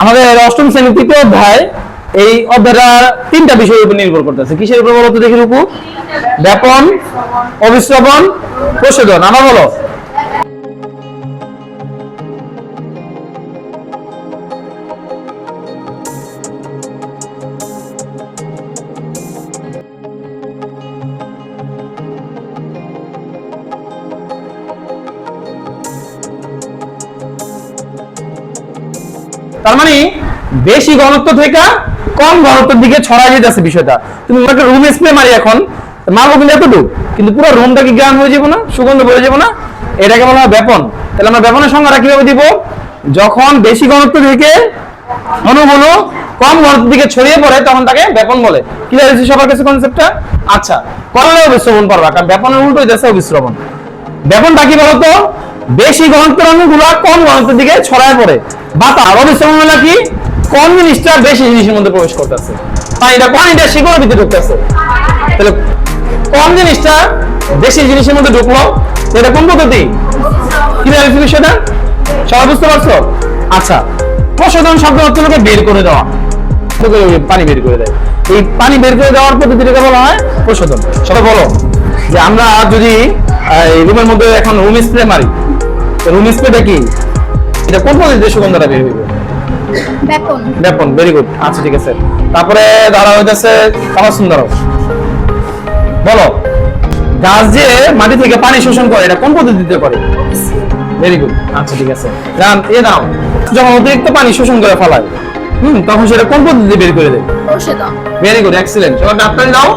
আমাদের অষ্টম শ্রেণীর তৃতীয় অধ্যায়, এই অধ্যায়টা তিনটা বিষয়ের উপর নির্ভর করতেছে। কিসের উপর বলতো দেখি রূপু? ব্যাপন, অভিশ্রবণ, প্রশোধন। আমার বলো। তার মানে বেশি ঘনত্ব থেকে কম ঘনত্বের দিকে ছড়ায় যেতেছে বিষয়টা। তুমি একটা রুম স্প্রে মারি এখন, মারবো কিন্তু এতটুকু, কিন্তু পুরো রুমটা কি গ্রাম হয়ে যাবো না, সুগন্ধ ভরে যাবো না? এটাকে বলা হয় ব্যাপন। তাহলে আমরা ব্যাপনের সংজ্ঞাটা কিভাবে দিব? যখন বেশি ঘনত্ব থেকে অণুগুলো কম ঘনত্বের দিকে ছড়িয়ে পড়ে তখন তাকে ব্যাপন বলে। ক্লিয়ার হয়েছে সবার কাছে কনসেপ্টটা? আচ্ছা, করলে অভিশ্রবণ পারবা, কারণ ব্যাপনের উল্টো হইতেছে অভিশ্রবণ। ব্যাপনটা কি বলতো? বেশি ঘনত্বের অণুগুলো কম ঘনত্বের দিকে ছড়ায় পড়ে। বাতাস। অভিশ্রবণ হলো কি? কম জিনিসটা বেশি জিনিসের মধ্যে প্রবেশ করতেছে, পানিটা শিকড়ের ভিতরে ঢুকতেছে। তাহলে কম জিনিসটা বেশি জিনিসের মধ্যে ঢুকলো, এটা কোন পদ্ধতি? ক্লিয়ার হয়েছে বিষয়টা? সবাই বুঝতে পারছো? আচ্ছা, প্রশোধন শব্দ অর্থ হলো বের করে দেওয়া, পানি বের করে দেয়। এই পানি বের করে দেওয়ার পদ্ধতিটাকে বলা হয় প্রশোধন। সবাই বলো যে আমরা যদি রুমের মধ্যে এখন রুম স্প্রে মারি, রুম স্প্রেটা কি? এটা কোন পদ্ধতিতে সুগন্ধটা বের হইবে? ব্যাপন। ব্যাপন। Very good. আচ্ছা, ঠিক আছে। তারপরে ধরা হইতেছে সহজ সুন্দর। বলো, গাছ যে মাটি থেকে পানি শোষণ করে এটা কোন পদ্ধতিতে করে? Very good. আচ্ছা, ঠিক আছে। দাও, যখন অতিরিক্ত পানি শোষণ করে ফেলায় তখন সেটা কোন পদ্ধতিতে বের করে দেয়? প্রশোধন। Very good, excellent. সবাই ডাক্তারি দাও।